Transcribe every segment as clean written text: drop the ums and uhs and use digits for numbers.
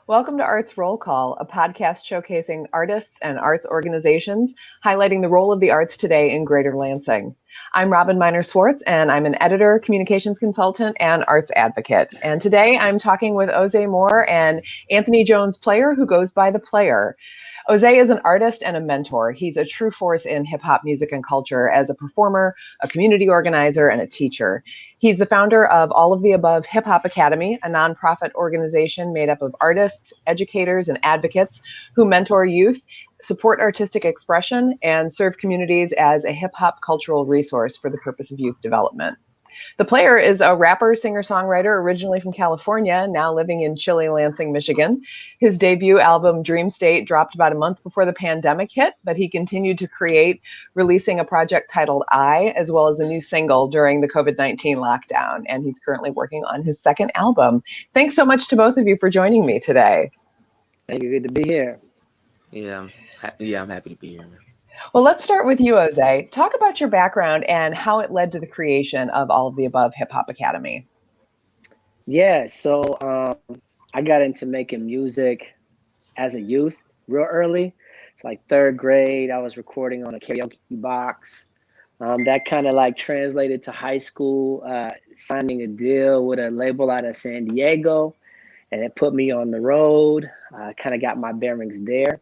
Welcome to Arts Roll Call, a podcast showcasing artists and arts organizations, highlighting the role of the arts today in Greater Lansing. I'm Robin Miner-Swartz, and I'm an editor, communications consultant, and arts advocate. And today I'm talking with Ozay Moore and Anthony Jones Player, who goes by The Player. Ozay is an artist and a mentor. He's a true force in hip-hop music and culture as a performer, a community organizer, and a teacher. He's the founder of All of the Above Hip Hop Academy, a nonprofit organization made up of artists, educators, and advocates who mentor youth, support artistic expression, and serve communities as a hip-hop cultural resource for the purpose of youth development. The Player is a rapper, singer-songwriter originally from California, now living in chilly Lansing, Michigan. His debut album, Dream State, dropped about a month before the pandemic hit, but he continued to create, releasing a project titled I, as well as a new single during the COVID-19 lockdown, and he's currently working on his second album. Thanks so much to both of you for joining me today. Thank you. Good to be here. I'm happy to be here. Well, let's start with you, Ozay. Talk about your background and how it led to the creation of All of the Above Hip Hop Academy. Yeah, so I got into making music as a youth real early. It's like third grade. I was recording on a karaoke box. That kind of like translated to high school, signing a deal with a label out of San Diego, and it put me on the road. Kind of got my bearings there.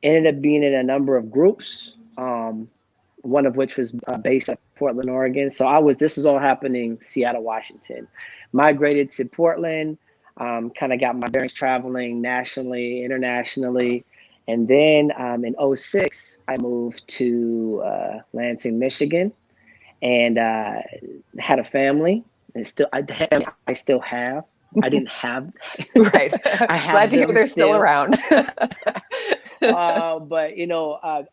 Ended up being in a number of groups, one of which was based at Portland, Oregon. So this was all happening Seattle, Washington. Migrated to Portland, kind of got my bearings traveling nationally, internationally. And then in 2006, I moved to Lansing, Michigan, and had a family. And I still have. I didn't have. Right. Glad to hear they're still around. But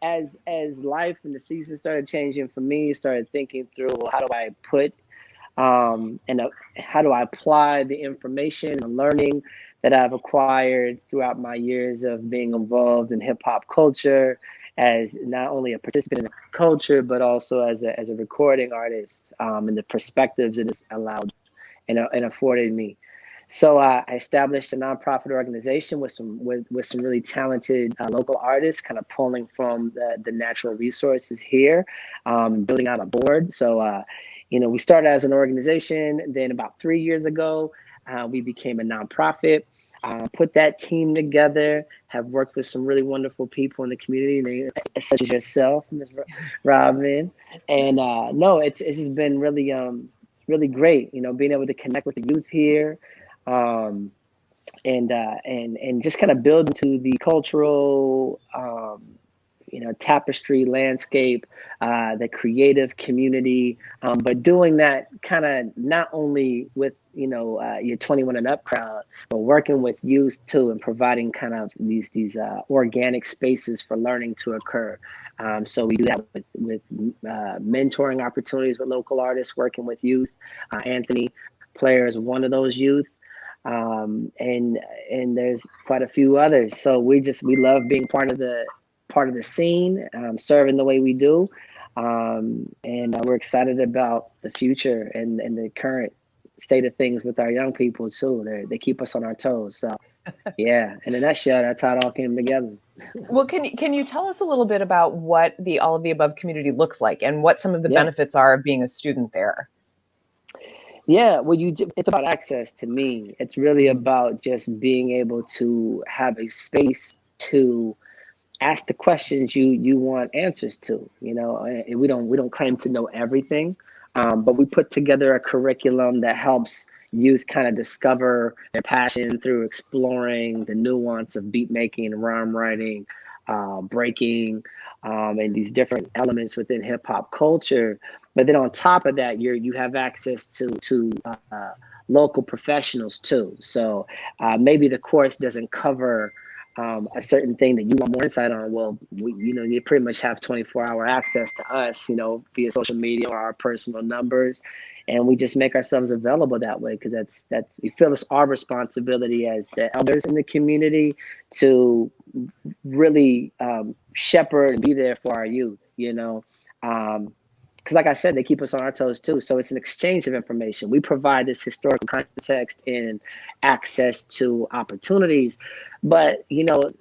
as life and the seasons started changing for me, started thinking through how do I put and how do I apply the information and learning that I've acquired throughout my years of being involved in hip hop culture, as not only a participant in the culture but also as a recording artist, and the perspectives it has allowed and afforded me. So I established a nonprofit organization with some really talented local artists, kind of pulling from the natural resources here, building out a board. So, we started as an organization. Then about 3 years ago, we became a nonprofit. Put that team together. Have worked with some really wonderful people in the community, such as yourself, Ms. Robin. And it's just been really really great. Being able to connect with the youth here. And just kind of build into the cultural, tapestry landscape, the creative community, but doing that kind of not only with, your 21 and up crowd, but working with youth too, and providing kind of these organic spaces for learning to occur. So we do that with mentoring opportunities with local artists, working with youth. Anthony Player is one of those youth. And there's quite a few others. So we love being part of the scene, serving the way we do. And we're excited about the future and the current state of things with our young people too. They keep us on our toes. So yeah, in a nutshell, that's how it all came together. Well, can you tell us a little bit about what the All of the Above community looks like and what some of the benefits are of being a student there? Yeah, well, it's about access to me. It's really about just being able to have a space to ask the questions you want answers to. We don't claim to know everything, but we put together a curriculum that helps youth kind of discover their passion through exploring the nuance of beat making, rhyme writing, breaking, and these different elements within hip hop culture. But then on top of that, you have access to local professionals too. So maybe the course doesn't cover a certain thing that you want more insight on. Well, you pretty much have 24-hour access to us, via social media or our personal numbers, and we just make ourselves available that way because that's we feel it's our responsibility as the elders in the community to really shepherd and be there for our youth. because like I said, they keep us on our toes too. So it's an exchange of information. We provide this historical context and access to opportunities. But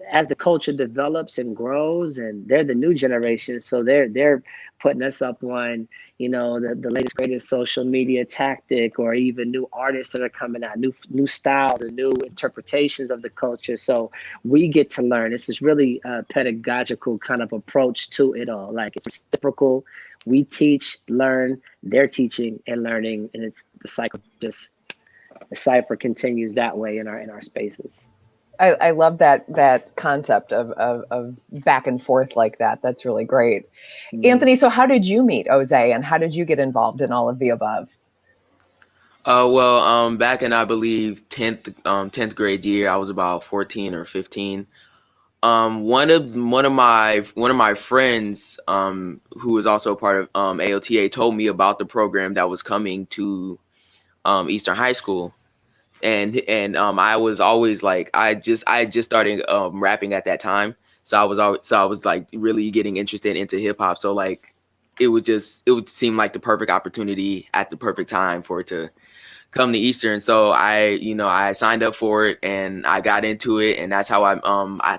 as the culture develops and grows, and they're the new generation, so they're putting us up on the latest greatest social media tactic, or even new artists that are coming out, new styles and new interpretations of the culture. So we get to learn. This is really a pedagogical kind of approach to it all. Like, it's reciprocal. We teach, learn, they're teaching and learning, and it's the cycle. Just the cipher continues that way in our spaces. I love that concept of back and forth like that. That's really great. Anthony, so how did you meet Ozay, and how did you get involved in all of the above? Well, back in, I believe, 10th grade year, I was about 14 or 15. One of my friends, who was also part of AOTA, told me about the program that was coming to Eastern High School. And I was always like, I just started rapping at that time, so I was like really getting interested into hip hop. So like, it would seem like the perfect opportunity at the perfect time for it to come to Eastern. So I signed up for it and I got into it, and that's how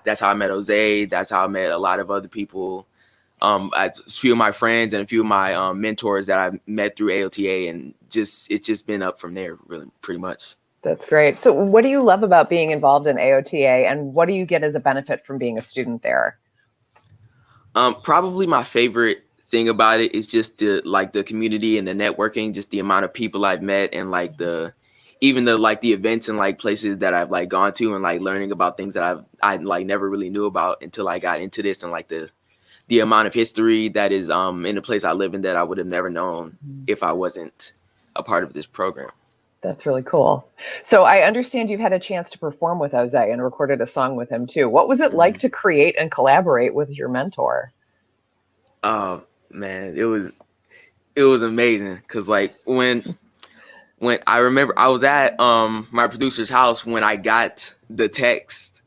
that's how I met Ozay. That's how I met a lot of other people. A few of my friends and a few of my mentors that I met through AOTA, and it's just been up from there, really, pretty much. That's great. So what do you love about being involved in AOTA, and what do you get as a benefit from being a student there? Probably my favorite thing about it is just the community and the networking, just the amount of people I've met, and like the events and like places that I've like gone to, and like learning about things that I like never really knew about until I got into this, and like the amount of history that is in the place I live in that I would have never known if I wasn't a part of this program. That's really cool. So I understand you've had a chance to perform with Ozay and recorded a song with him too. What was it like to create and collaborate with your mentor? Oh man, it was amazing, because like when I remember I was at my producer's house when I got the text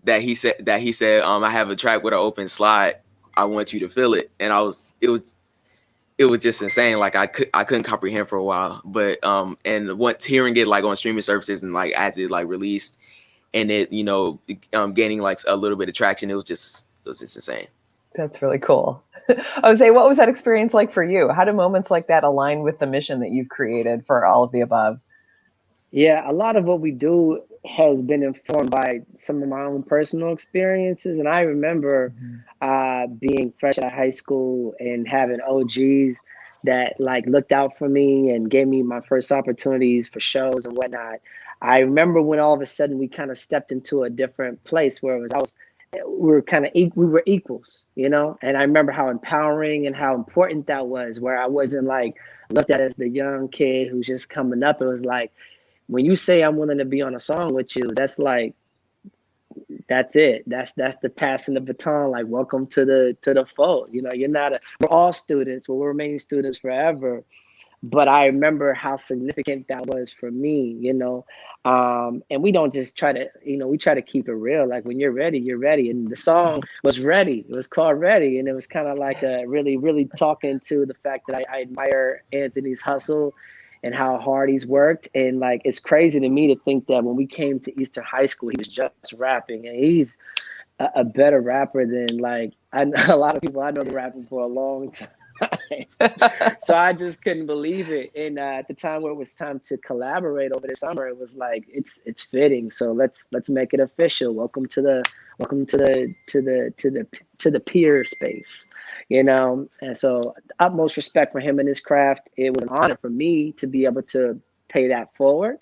that he said I have a track with an open slide. I want you to feel it, and it was just insane. Like I couldn't comprehend for a while, but and once hearing it like on streaming services and like as it like released, and it gaining like a little bit of traction, it was just insane. That's really cool. Jose, what was that experience like for you? How do moments like that align with the mission that you've created for all of the above? Yeah, a lot of what we do has been informed by some of my own personal experiences. And I remember being fresh out of high school and having OGs that like looked out for me and gave me my first opportunities for shows and whatnot. I remember when all of a sudden we kind of stepped into a different place where we were equals, and I remember how empowering and how important that was, where I wasn't like looked at as the young kid who's just coming up. It was like, when you say I'm willing to be on a song with you, that's like, that's it. That's the passing the baton. Like, welcome to the fold. We're all students. We'll remain students forever. But I remember how significant that was for me, and we don't just try to, we try to keep it real. Like, when you're ready, you're ready. And the song was Ready. It was called Ready. And it was kind of like a really, really talking to the fact that I admire Anthony's hustle and how hard he's worked. And like, it's crazy to me to think that when we came to Eastern High School, he was just rapping, and he's a better rapper than like a lot of people I know rapping for a long time. So I just couldn't believe it. And at the time where it was time to collaborate over the summer, it was like, it's fitting. So let's make it official. Welcome to the peer space, And so utmost respect for him and his craft. It was an honor for me to be able to pay that forward.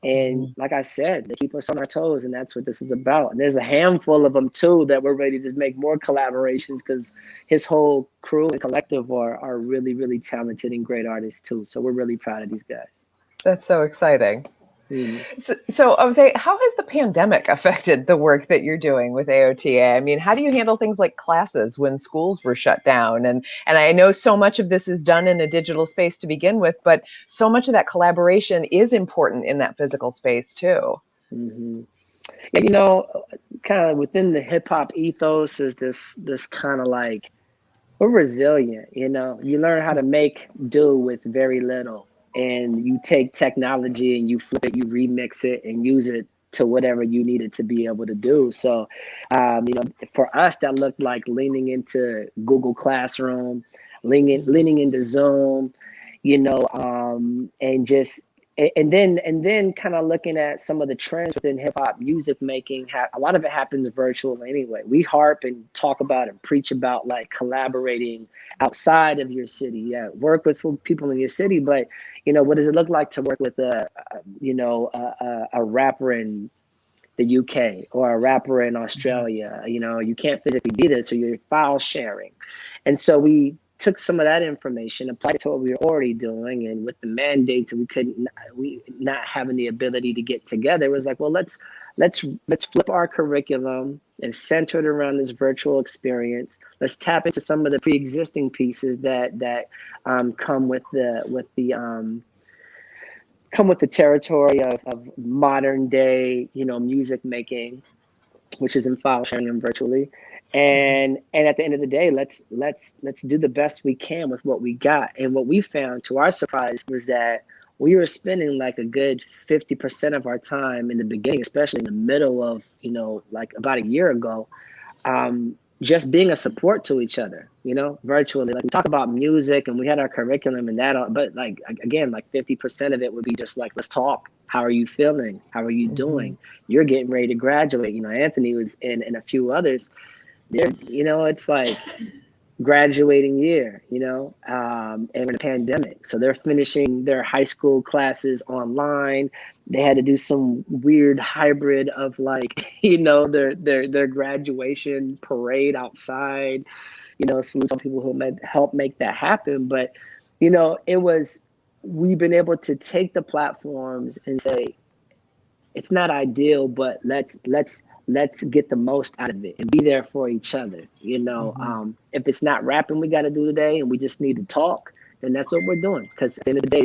And like I said, they keep us on our toes, and that's what this is about. And there's a handful of them too that we're ready to make more collaborations, because his whole crew and collective are really, really talented and great artists too. So we're really proud of these guys. That's so exciting. So Jose, how has the pandemic affected the work that you're doing with AOTA? I mean, how do you handle things like classes when schools were shut down? And I know so much of this is done in a digital space to begin with, but so much of that collaboration is important in that physical space too. Mm-hmm. Yeah, kind of within the hip hop ethos is this kind of like we're resilient. You know, you learn how to make do with very little, and you take technology and you flip it, you remix it, and use it to whatever you need it to be able to do. So, you know, for us, that looked like leaning into Google Classroom, leaning into Zoom, you know, and just and then kind of looking at some of the trends within hip hop music making. A lot of it happens virtual anyway. We harp and talk about and preach about like collaborating outside of your city. Yeah, work with people in your city, but you know, what does it look like to work with a rapper in the UK or a rapper in Australia? You know, you can't physically be there, so you're file sharing. And so we took some of that information, applied it to what we were already doing, and with the mandates, we not having the ability to get together, it was like, well, let's flip our curriculum and center it around this virtual experience. Let's tap into some of the pre-existing pieces that come with the territory of modern day, you know, music making, which is in file sharing and virtually. And at the end of the day, let's do the best we can with what we got. And what we found, to our surprise, was that we were spending like a good 50% of our time in the beginning, especially in the middle of, you know, like about a year ago, just being a support to each other, you know, virtually. Like we talk about music and we had our curriculum and that, but like, again, like 50% of it would be just like, let's talk. How are you feeling? How are you doing? You're getting ready to graduate. You know, Anthony was and a few others there, you know, it's like graduating year, you know, and we're in a pandemic. So they're finishing their high school classes online. They had to do some weird hybrid of like, you know, their graduation parade outside, you know, salute some people who help make that happen. But, you know, we've been able to take the platforms and say, it's not ideal, but let's get the most out of it and be there for each other. You know, if it's not rapping we got to do today and we just need to talk, then that's what we're doing. Because at the end of the day,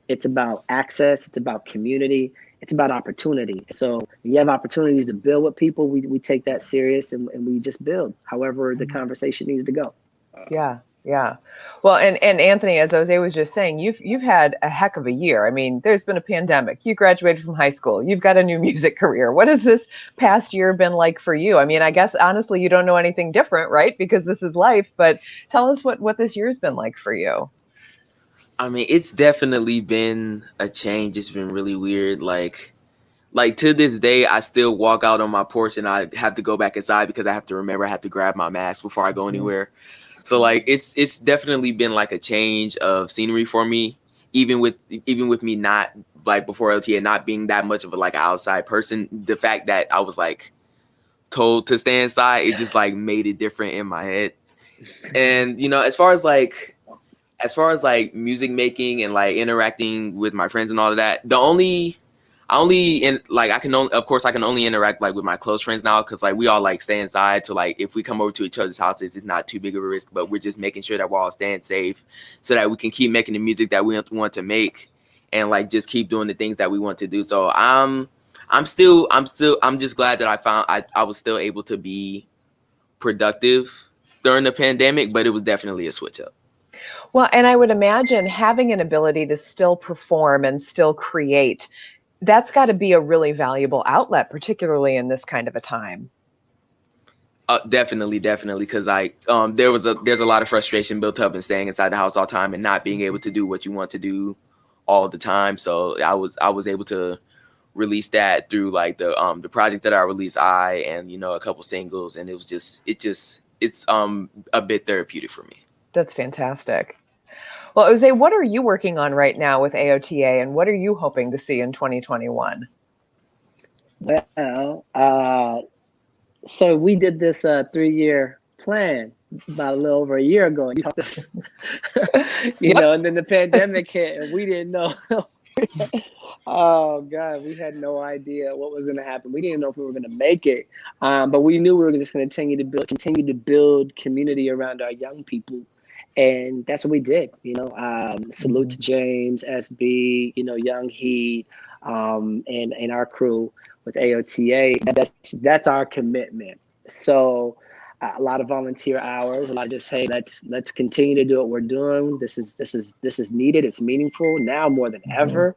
it's about access, it's about community, it's about opportunity. So when you have opportunities to build with people, we take that serious and we just build however the conversation needs to go. Yeah. Yeah. Well, and Anthony, as Ozay was just saying, you've had a heck of a year. I mean, there's been a pandemic. You graduated from high school. You've got a new music career. What has this past year been like for you? I mean, I guess honestly, you don't know anything different, right? Because this is life. But tell us what this year's been like for you. I mean, it's definitely been a change. It's been really weird. Like to this day, I still walk out on my porch and I have to go back inside because I have to remember I have to grab my mask before I go anywhere. So like it's definitely been like a change of scenery for me, even with me not like before LTA not being that much of a like an outside person. The fact that I was like told to stay inside, it just like made it different in my head. And you know, as far as like music making and like interacting with my friends and all of that, I can only, of course, I can only interact like with my close friends now because like we all like stay inside. So like if we come over to each other's houses, it's not too big of a risk. But we're just making sure that we're all staying safe so that we can keep making the music that we want to make and like just keep doing the things that we want to do. So I'm just glad that I was still able to be productive during the pandemic, but it was definitely a switch up. Well, and I would imagine having an ability to still perform and still create, that's got to be a really valuable outlet, particularly in this kind of a time. Definitely, because there's a lot of frustration built up in staying inside the house all the time and not being able to do what you want to do all the time. So I was able to release that through like the project that I released, and you know, a couple singles, and it's a bit therapeutic for me. That's fantastic. Well, Ozay, what are you working on right now with AOTA, and what are you hoping to see in 2021? Well, so we did this 3-year plan about a little over a year ago. You know, and then the pandemic hit, and we didn't know. Oh God, we had no idea what was going to happen. We didn't know if we were going to make it, but we knew we were just going to continue to build community around our young people. And that's what we did, you know. Salute to James, SB, you know, Young Heat, and our crew with AOTA. That's our commitment. So a lot of volunteer hours, a lot of just, hey, let's continue to do what we're doing. This is needed. It's meaningful now more than ever.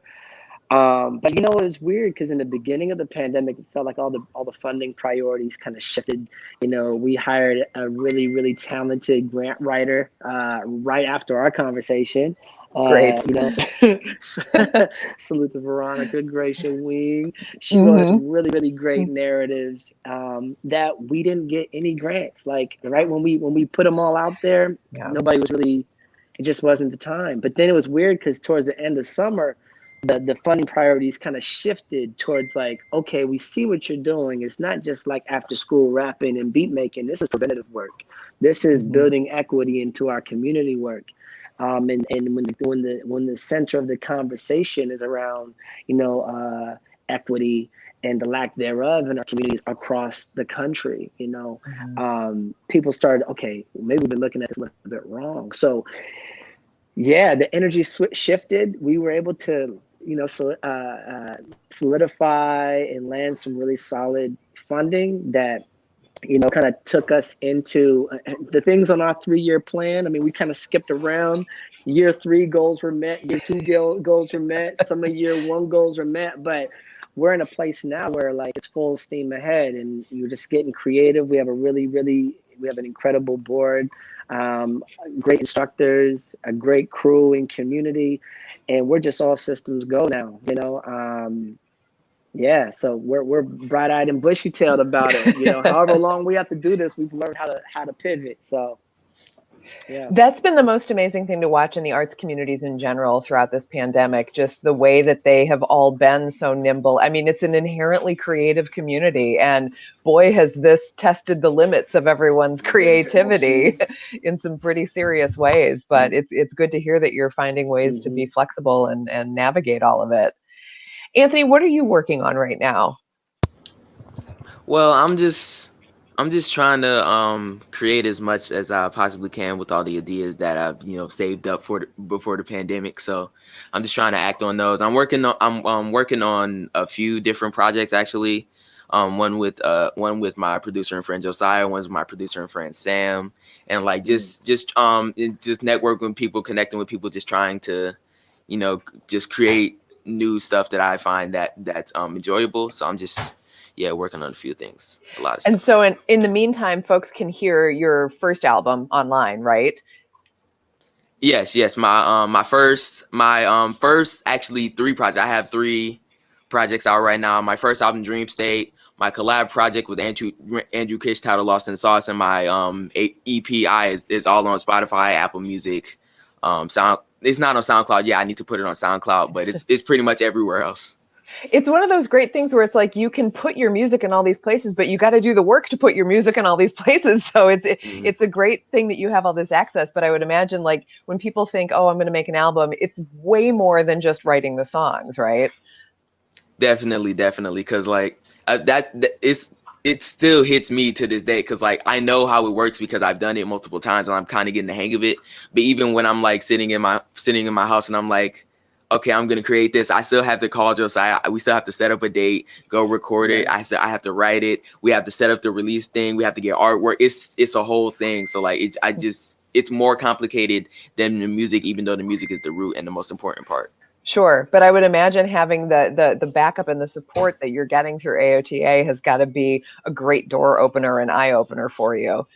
But it was weird because in the beginning of the pandemic, it felt like all the funding priorities kind of shifted. We hired a really, really talented grant writer right after our conversation. Great. Salute to Veronica Gracia Wing. She wrote us really, really great narratives that we didn't get any grants. Like, right when we put them all out there, nobody was really. It just wasn't the time. But then it was weird because towards the end of summer, the funding priorities kind of shifted towards like, okay, we see what you're doing. It's not just like after school rapping and beat making. This is preventative work. This is building equity into our community work. And when the center of the conversation is around, equity and the lack thereof in our communities across the country, people started, okay, maybe we've been looking at this a little bit wrong. So yeah, the energy shifted. We were able to, solidify and land some really solid funding that, kind of took us into the things on our 3-year plan. I mean, we kind of skipped around. Year 3 goals were met. Year 2 goals were met. Some of year 1 goals were met. But we're in a place now where like it's full steam ahead, and you're just getting creative. We have an incredible board. Great instructors, a great crew and community, and we're just all systems go now, so we're bright-eyed and bushy-tailed about it. However long we have to do this, we've learned how to pivot. So yeah, that's been the most amazing thing to watch in the arts communities in general throughout this pandemic, just the way that they have all been so nimble. I mean, it's an inherently creative community, and boy, has this tested the limits of everyone's creativity in some pretty serious ways. But it's good to hear that you're finding ways to be flexible and navigate all of it. Anthony, what are you working on right now? Well, I'm just trying to create as much as I possibly can with all the ideas that I've saved up before the pandemic. So I'm just trying to act on those. I'm working on a few different projects actually. One with my producer and friend Josiah, one's with my producer and friend Sam, and like just networking with people, connecting with people, just trying to just create new stuff that I find that's enjoyable. So I'm just working on a few things, a lot of stuff. And so in the meantime, folks can hear your first album online, right? Yes. My first actually 3 projects. I have 3 projects out right now. My first album, Dream State, my collab project with Andrew Kish titled Lost in Sauce, and my EPI is all on Spotify, Apple Music, it's not on SoundCloud. Yeah, I need to put it on SoundCloud, but it's pretty much everywhere else. It's one of those great things where it's like you can put your music in all these places, but you got to do the work to put your music in all these places. So it's a great thing that you have all this access. But I would imagine like when people think, oh, I'm going to make an album, it's way more than just writing the songs, right? Definitely. Because like it still hits me to this day because like I know how it works because I've done it multiple times and I'm kind of getting the hang of it. But even when I'm like sitting in my house and I'm like, okay, I'm gonna create this, I still have to call Josiah. We still have to set up a date, go record it. I have to write it. We have to set up the release thing. We have to get artwork. It's a whole thing. So like it's more complicated than the music, even though the music is the root and the most important part. Sure. But I would imagine having the backup and the support that you're getting through AOTA has got to be a great door opener and eye opener for you.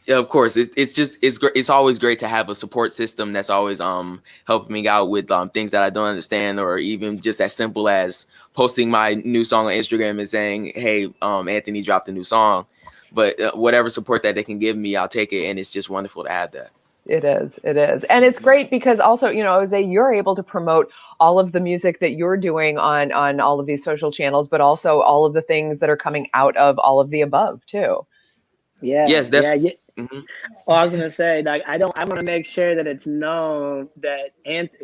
Yeah, of course. It's always great to have a support system that's always helping me out with things that I don't understand, or even just as simple as posting my new song on Instagram and saying, hey, Anthony dropped a new song. But whatever support that they can give me, I'll take it. And it's just wonderful to have that. It is. And it's great because also, Ozay, you're able to promote all of the music that you're doing on all of these social channels, but also all of the things that are coming out of all of the above too. Yeah. Yes, definitely. Yeah. Mm-hmm. Well, I was gonna say, like, I want to make sure that it's known that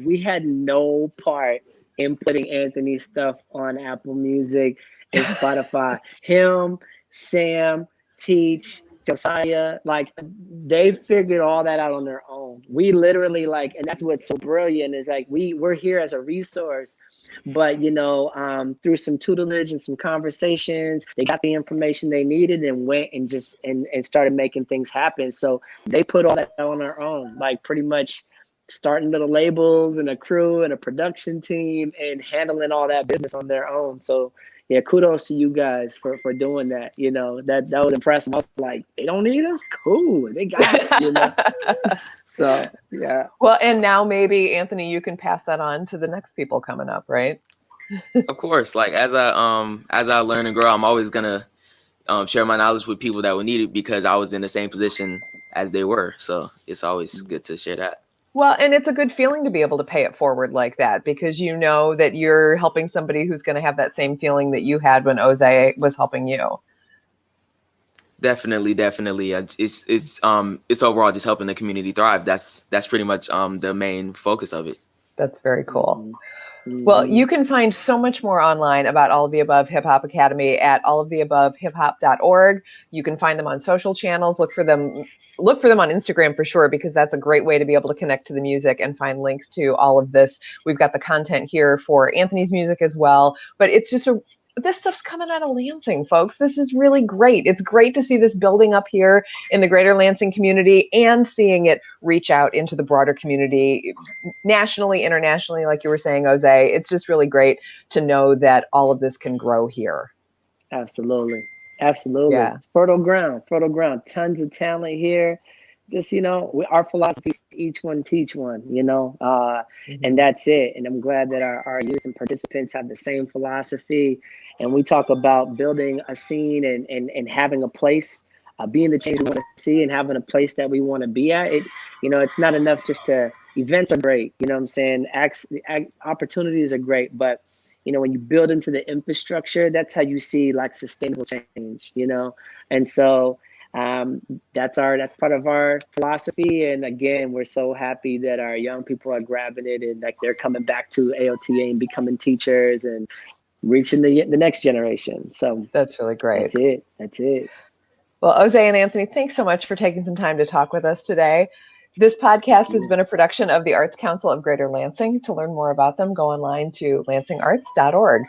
we had no part in putting Anthony's stuff on Apple Music and Spotify. Him, Sam, Teach, Josiah, like they figured all that out on their own. We literally like, and that's what's so brilliant is like we're here as a resource, but through some tutelage and some conversations, they got the information they needed and went and just and started making things happen. So they put all that on their own, like pretty much starting little labels and a crew and a production team and handling all that business on their own. So yeah, kudos to you guys for doing that. That was impressive. I was like, they don't need us? Cool. They got it, So yeah. Well, and now maybe Anthony, you can pass that on to the next people coming up, right? Of course, like as I learn and grow, I'm always gonna share my knowledge with people that will need it because I was in the same position as they were. So it's always good to share that. Well, and it's a good feeling to be able to pay it forward like that because you know that you're helping somebody who's going to have that same feeling that you had when Ozay was helping you. Definitely. It's overall just helping the community thrive. That's pretty much the main focus of it. That's very cool. Mm-hmm. Well, you can find so much more online about All of the Above Hip Hop Academy at alloftheabovehiphop.org. You can find them on social channels. Look for them on Instagram for sure, because that's a great way to be able to connect to the music and find links to all of this. We've got the content here for Anthony's music as well, but it's just this stuff's coming out of Lansing, folks. This is really great. It's great to see this building up here in the Greater Lansing community and seeing it reach out into the broader community nationally, internationally, like you were saying, Ozay. It's just really great to know that all of this can grow here. Absolutely. Yeah. Fertile ground, tons of talent here. Just, our philosophy is each one teach one, and that's it. And I'm glad that our youth and participants have the same philosophy. And we talk about building a scene and having a place, being the change we want to see and having a place that we want to be at. It's not enough just events are great. You know what I'm saying? Opportunities are great, but when you build into the infrastructure, that's how you see like sustainable change, And so that's part of our philosophy. And again, we're so happy that our young people are grabbing it and like they're coming back to AOTA and becoming teachers and reaching the next generation. So that's really great. That's it. Well, Ozay and Anthony, thanks so much for taking some time to talk with us today. This podcast has been a production of the Arts Council of Greater Lansing. To learn more about them, go online to lansingarts.org.